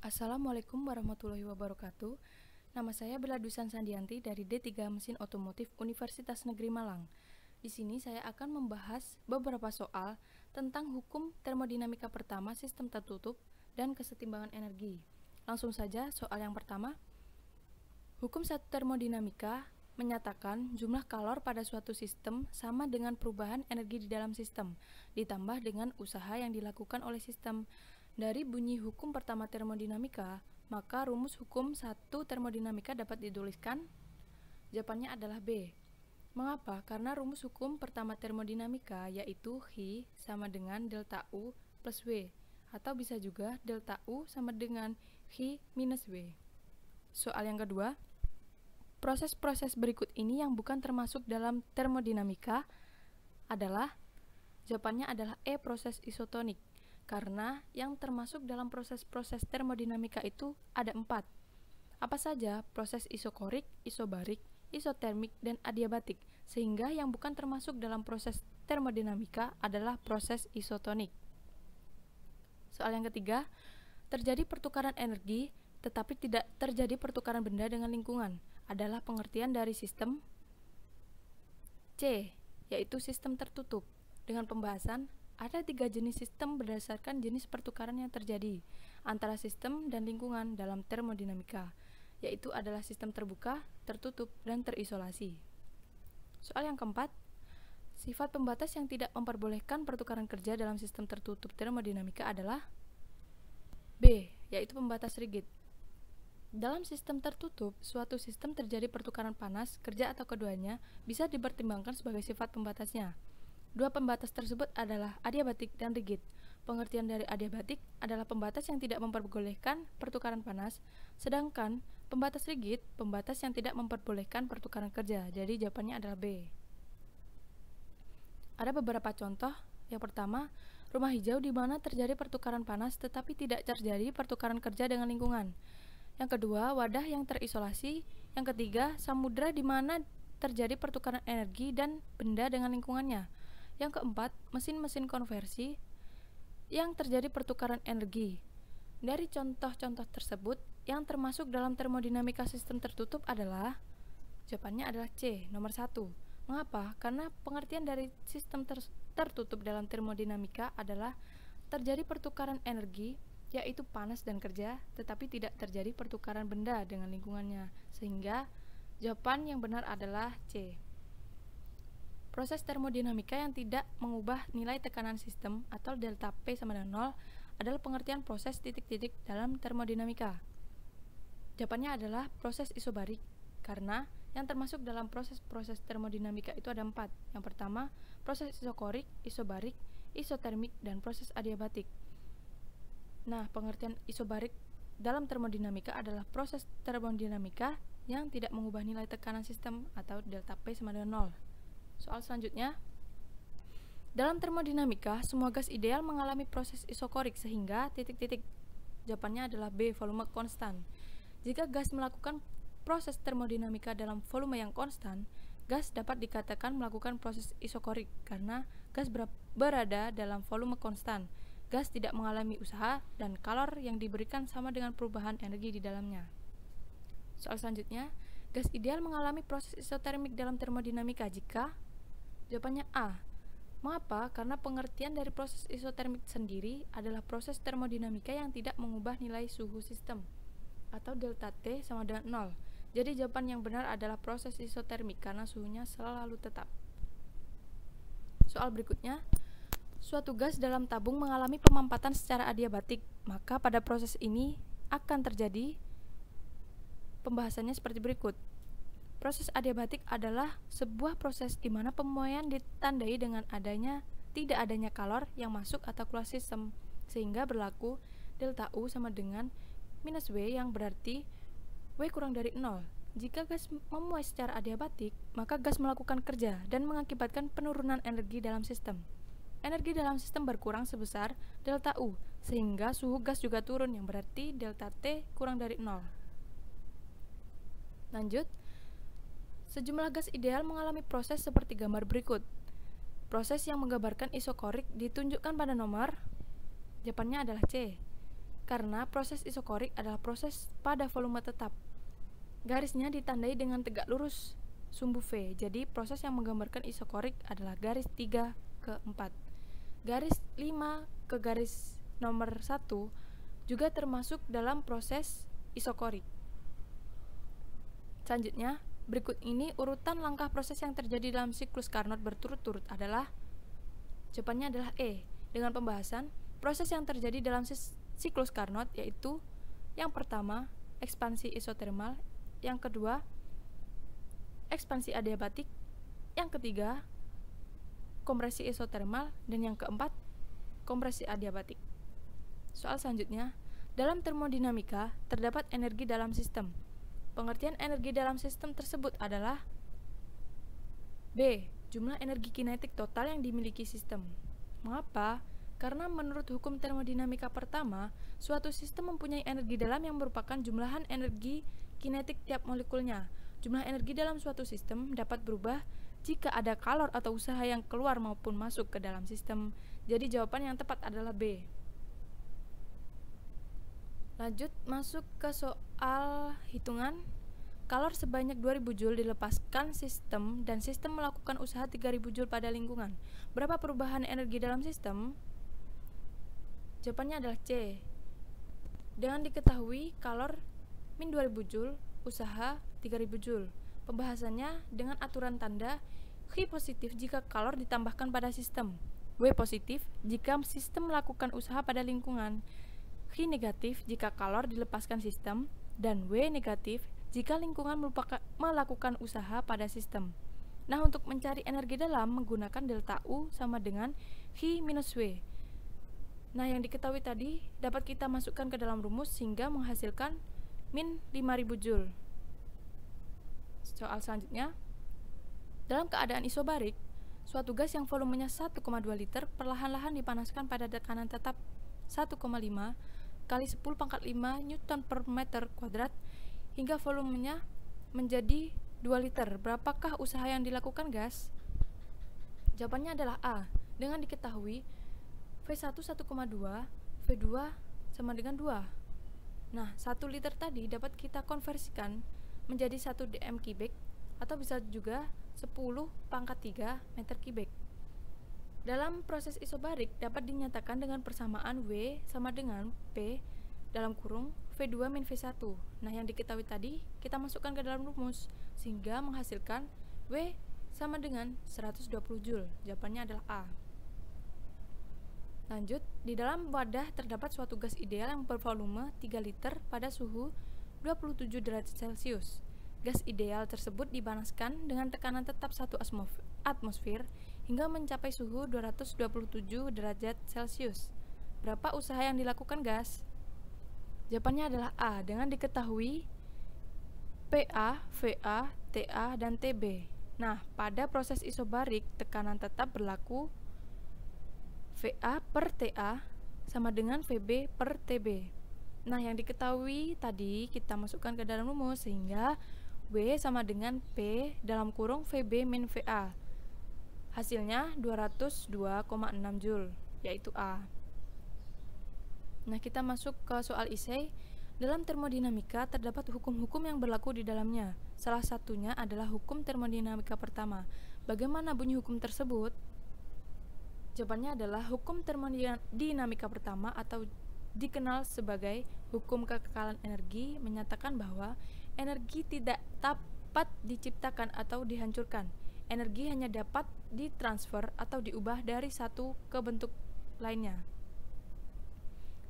Assalamualaikum warahmatullahi wabarakatuh. Nama saya Bella Dusan Sandianti dari D3 Mesin Otomotif Universitas Negeri Malang. Di sini saya akan membahas beberapa soal tentang hukum termodinamika pertama sistem tertutup dan kesetimbangan energi. Langsung saja soal yang pertama. Hukum termodinamika menyatakan jumlah kalor pada suatu sistem sama dengan perubahan energi di dalam sistem, ditambah dengan usaha yang dilakukan oleh sistem. Dari bunyi hukum pertama termodinamika, maka rumus hukum 1 termodinamika dapat dituliskan. Jawabannya adalah B. Mengapa? Karena rumus hukum pertama termodinamika yaitu H sama dengan delta U plus W, atau bisa juga delta U sama dengan H minus W. Soal yang kedua, proses-proses berikut ini yang bukan termasuk dalam termodinamika adalah, jawabannya adalah E, proses isotonik. Karena yang termasuk dalam proses-proses termodinamika itu ada 4. Apa saja? Proses isokorik, isobarik, isotermik, dan adiabatik. Sehingga yang bukan termasuk dalam proses termodinamika adalah proses isotonik. Soal yang ketiga, terjadi pertukaran energi tetapi tidak terjadi pertukaran benda dengan lingkungan adalah pengertian dari sistem C, yaitu sistem tertutup. Dengan pembahasan, ada 3 jenis sistem berdasarkan jenis pertukaran yang terjadi antara sistem dan lingkungan dalam termodinamika, yaitu adalah sistem terbuka, tertutup, dan terisolasi. Soal yang keempat, sifat pembatas yang tidak memperbolehkan pertukaran kerja dalam sistem tertutup termodinamika adalah B, yaitu pembatas rigid. Dalam sistem tertutup, suatu sistem terjadi pertukaran panas, kerja atau keduanya bisa dipertimbangkan sebagai sifat pembatasnya. Dua pembatas tersebut adalah adiabatik dan rigid. Pengertian dari adiabatik adalah pembatas yang tidak memperbolehkan pertukaran panas, sedangkan pembatas rigid, pembatas yang tidak memperbolehkan pertukaran kerja. Jadi jawabannya adalah B. Ada beberapa contoh. Yang pertama, rumah hijau di mana terjadi pertukaran panas tetapi tidak terjadi pertukaran kerja dengan lingkungan. Yang kedua, wadah yang terisolasi. Yang ketiga, samudra di mana terjadi pertukaran energi dan benda dengan lingkungannya. Yang keempat, mesin-mesin konversi yang terjadi pertukaran energi. Dari contoh-contoh tersebut, yang termasuk dalam termodinamika sistem tertutup adalah, jawabannya adalah C, nomor 1. Mengapa? Karena pengertian dari sistem tertutup dalam termodinamika adalah terjadi pertukaran energi, yaitu panas dan kerja, tetapi tidak terjadi pertukaran benda dengan lingkungannya. Sehingga, jawaban yang benar adalah C. Proses termodinamika yang tidak mengubah nilai tekanan sistem atau delta P sama dengan 0 adalah pengertian proses titik-titik dalam termodinamika. Jawabannya adalah proses isobarik, karena yang termasuk dalam proses-proses termodinamika itu ada 4. Yang pertama, proses isokorik, isobarik, isotermik, dan proses adiabatik. Nah, pengertian isobarik dalam termodinamika adalah proses termodinamika yang tidak mengubah nilai tekanan sistem atau delta P sama dengan 0. Soal selanjutnya, dalam termodinamika, semua gas ideal mengalami proses isokorik sehingga titik-titik. Jawabannya adalah B, volume konstan. Jika gas melakukan proses termodinamika dalam volume yang konstan, gas dapat dikatakan melakukan proses isokorik karena gas berada dalam volume konstan. Gas tidak mengalami usaha dan kalor yang diberikan sama dengan perubahan energi di dalamnya. Soal selanjutnya, gas ideal mengalami proses isotermik dalam termodinamika jika, jawabannya A. Mengapa? Karena pengertian dari proses isotermik sendiri adalah proses termodinamika yang tidak mengubah nilai suhu sistem atau delta T sama dengan 0. Jadi jawaban yang benar adalah proses isotermik karena suhunya selalu tetap. Soal berikutnya, suatu gas dalam tabung mengalami pemampatan secara adiabatik, maka pada proses ini akan terjadi pembahasannya seperti berikut. Proses adiabatik adalah sebuah proses di mana pemuaian ditandai dengan tidak adanya kalor yang masuk atau keluar sistem, sehingga berlaku delta U sama dengan minus W yang berarti W kurang dari 0. Jika gas memuai secara adiabatik, maka gas melakukan kerja dan mengakibatkan penurunan energi dalam sistem. Energi dalam sistem berkurang sebesar delta U, sehingga suhu gas juga turun yang berarti delta T kurang dari 0. Lanjut, sejumlah gas ideal mengalami proses seperti gambar berikut. Proses yang menggambarkan isokorik ditunjukkan pada nomor, jawabannya adalah C. Karena proses isokorik adalah proses pada volume tetap. Garisnya ditandai dengan tegak lurus sumbu V. Jadi proses yang menggambarkan isokorik adalah garis 3 ke 4. Garis 5 ke garis nomor 1 juga termasuk dalam proses isokorik. Selanjutnya, berikut ini urutan langkah proses yang terjadi dalam siklus Carnot berturut-turut adalah, jawabannya adalah E. Dengan pembahasan proses yang terjadi dalam siklus Carnot, yaitu yang pertama, ekspansi isotermal, yang kedua, ekspansi adiabatik, yang ketiga, kompresi isotermal, dan yang keempat, kompresi adiabatik. Soal selanjutnya, dalam termodinamika terdapat energi dalam sistem. Pengertian energi dalam sistem tersebut adalah B. Jumlah energi kinetik total yang dimiliki sistem. Mengapa? Karena menurut hukum termodinamika pertama, suatu sistem mempunyai energi dalam yang merupakan jumlahan energi kinetik tiap molekulnya. Jumlah energi dalam suatu sistem dapat berubah jika ada kalor atau usaha yang keluar maupun masuk ke dalam sistem. Jadi jawaban yang tepat adalah B. Lanjut masuk ke soal hitungan. Kalor sebanyak 2000 Joule dilepaskan sistem dan sistem melakukan usaha 3000 Joule pada lingkungan. Berapa perubahan energi dalam sistem? Jawabannya adalah C. Dengan diketahui kalor min 2000 Joule, usaha 3000 Joule. Pembahasannya dengan aturan tanda H positif jika kalor ditambahkan pada sistem, W positif jika sistem melakukan usaha pada lingkungan, H negatif jika kalor dilepaskan sistem, dan W negatif jika lingkungan melakukan usaha pada sistem. Nah, untuk mencari energi dalam menggunakan delta U sama dengan H minus W. Nah, yang diketahui tadi dapat kita masukkan ke dalam rumus sehingga menghasilkan min 5000 Joule. Soal selanjutnya, dalam keadaan isobarik, suatu gas yang volumenya 1,2 liter perlahan-lahan dipanaskan pada tekanan tetap 1,5 kali 10 pangkat 5 Newton per meter kuadrat hingga volumenya menjadi 2 liter. Berapakah usaha yang dilakukan gas? Jawabannya adalah A. Dengan diketahui V1 1,2, V2 sama dengan 2. Nah, 1 liter tadi dapat kita konversikan menjadi 1 dm kubik atau bisa juga 10 pangkat 3 meter kubik. Dalam proses isobarik dapat dinyatakan dengan persamaan W sama dengan P dalam kurung V2 min V1. Nah, yang diketahui tadi kita masukkan ke dalam rumus sehingga menghasilkan W sama dengan 120 Joule. Jawabannya adalah A. Lanjut, di dalam wadah terdapat suatu gas ideal yang bervolume 3 liter pada suhu 27 derajat Celcius. Gas ideal tersebut dipanaskan dengan tekanan tetap 1 atmosfer hingga mencapai suhu 227 derajat Celcius. Berapa usaha yang dilakukan gas? Jawabannya adalah A. Dengan diketahui PA, VA, TA, dan TB. Nah, pada proses isobarik tekanan tetap berlaku VA per TA sama dengan VB per TB. Nah, yang diketahui tadi kita masukkan ke dalam rumus sehingga W sama dengan P dalam kurung VB min VA. Hasilnya 202,6 Joule, yaitu A. Nah, kita masuk ke soal isei. Dalam termodinamika terdapat hukum-hukum yang berlaku di dalamnya. Salah satunya adalah hukum termodinamika pertama. Bagaimana bunyi hukum tersebut? Jawabannya adalah hukum termodinamika pertama atau dikenal sebagai hukum kekekalan energi menyatakan bahwa energi tidak dapat diciptakan atau dihancurkan. Energi hanya dapat ditransfer atau diubah dari satu ke bentuk lainnya.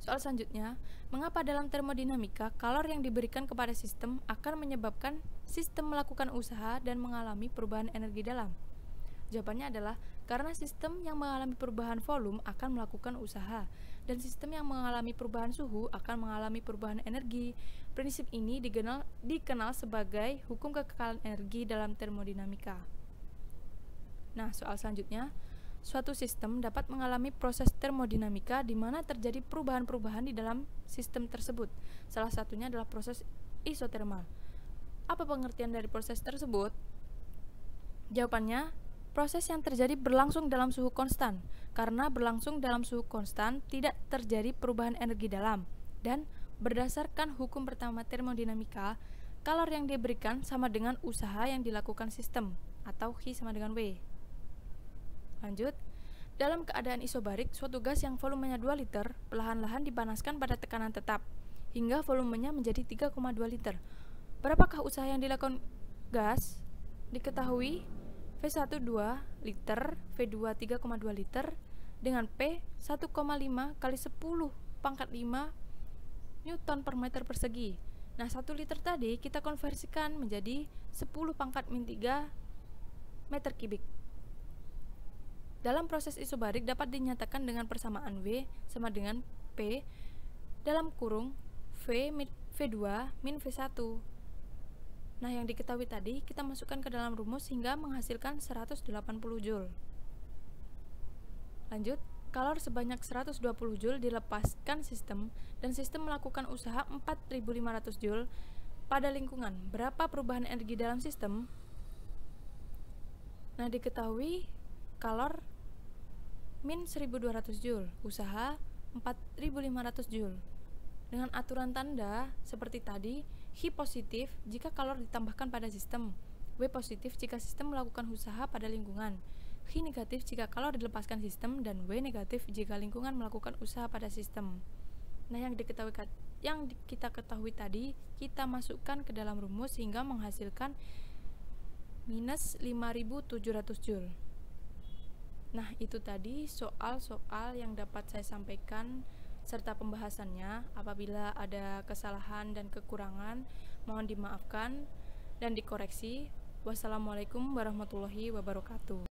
Soal selanjutnya, mengapa dalam termodinamika kalor yang diberikan kepada sistem akan menyebabkan sistem melakukan usaha dan mengalami perubahan energi dalam? Jawabannya adalah karena sistem yang mengalami perubahan volume akan melakukan usaha dan sistem yang mengalami perubahan suhu akan mengalami perubahan energi. Prinsip ini dikenal sebagai hukum kekekalan energi dalam termodinamika. Nah, soal selanjutnya, suatu sistem dapat mengalami proses termodinamika di mana terjadi perubahan-perubahan di dalam sistem tersebut. Salah satunya adalah proses isotermal. Apa pengertian dari proses tersebut? Jawabannya, proses yang terjadi berlangsung dalam suhu konstan. Karena berlangsung dalam suhu konstan, tidak terjadi perubahan energi dalam. Dan berdasarkan hukum pertama termodinamika, kalor yang diberikan sama dengan usaha yang dilakukan sistem, atau Q sama dengan W. Lanjut, dalam keadaan isobarik, suatu gas yang volumenya 2 liter perlahan-lahan dipanaskan pada tekanan tetap, hingga volumenya menjadi 3,2 liter. Berapakah usaha yang dilakukan gas? Diketahui V1 2 liter, V2 3,2 liter, dengan P 1,5 kali 10 pangkat 5 Newton per meter persegi. Nah, 1 liter tadi kita konversikan menjadi 10 pangkat min 3 meter kubik. Dalam proses isobarik dapat dinyatakan dengan persamaan W sama dengan P dalam kurung V2 min V1. Nah, yang diketahui tadi kita masukkan ke dalam rumus hingga menghasilkan 180 Joule. Lanjut, kalor sebanyak 120 Joule dilepaskan sistem dan sistem melakukan usaha 4500 Joule pada lingkungan. Berapa perubahan energi dalam sistem? Nah, diketahui kalor min 1200 Joule, usaha 4500 Joule. Dengan aturan tanda seperti tadi, Q positif jika kalor ditambahkan pada sistem, W positif jika sistem melakukan usaha pada lingkungan, Q negatif jika kalor dilepaskan sistem, dan W negatif jika lingkungan melakukan usaha pada sistem. Nah, yang kita ketahui tadi, kita masukkan ke dalam rumus hingga menghasilkan minus 5700 Joule. Nah, itu tadi soal-soal yang dapat saya sampaikan serta pembahasannya. Apabila ada kesalahan dan kekurangan, mohon dimaafkan dan dikoreksi. Wassalamualaikum warahmatullahi wabarakatuh.